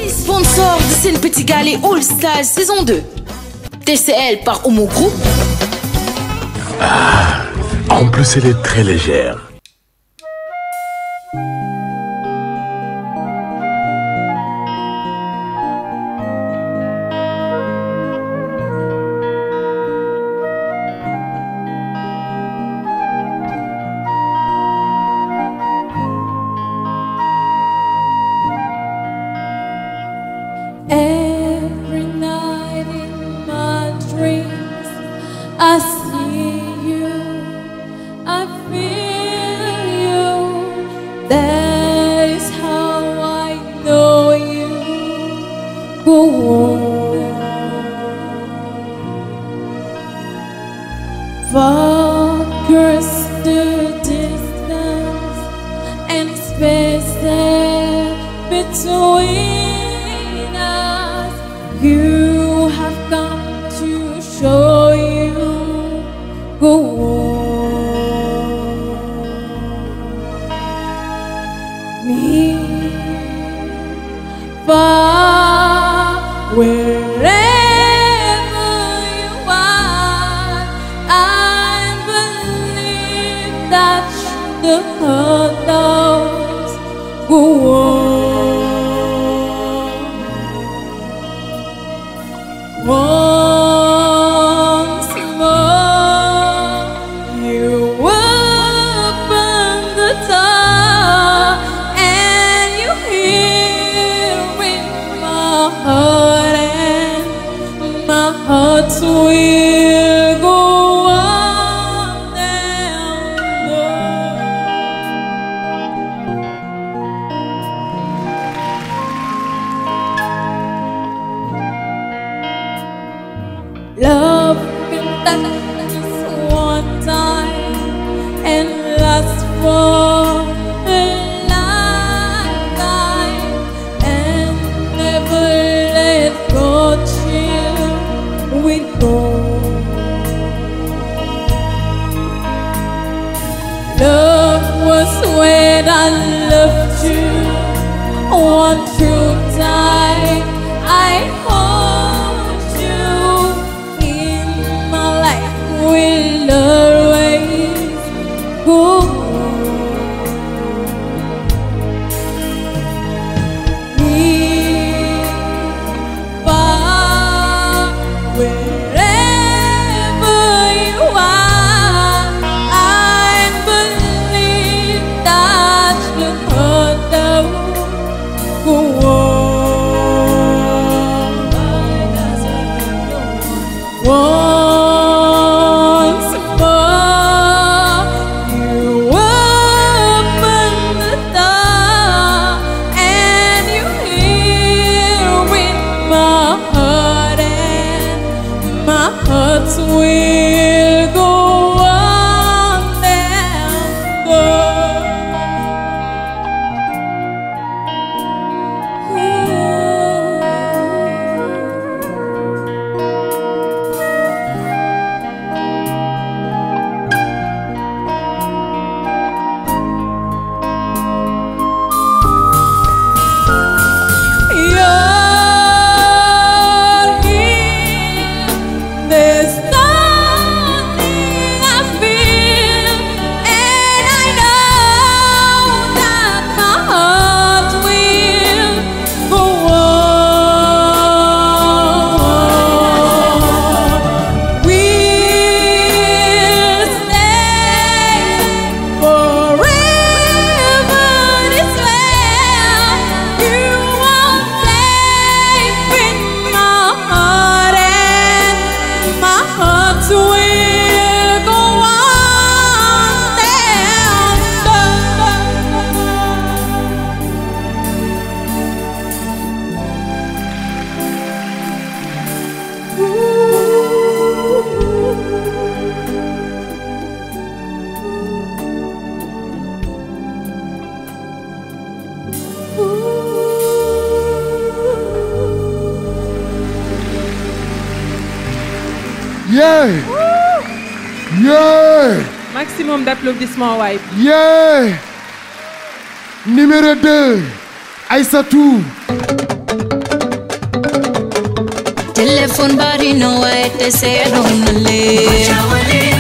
Sponsor de Sen Petit Galet All Stars saison 2. TCL par Homo Group. Ah, en plus elle est très légère. Every night in my dreams, I see you, I feel you. That is how I know you. Go on, far across the distance and space there between. You have come to show you. Go on. Me far wherever you are, I believe that the heart knows. Go on. Once more, you open the door and you hear in my heart, and my heart will go on and love can touch us one time and last for a lifetime and never let go till we go. Love was when I loved you one true time. I hold you in my life, will always go on. Me far wherever you are, I believe that the heart will go on. Once more, you open the door and you hear with my heart, and my heart will go on and there's nothing I feel, and I know that my heart will go on. We'll stay forever this way. You won't stay in my heart, and my heart will go on Yeah! Yeah! Maximum d'applaudissements, wipe. Yeah! Numéro 2, Aïssatou. téléphone bari na waaye te seedoon na leen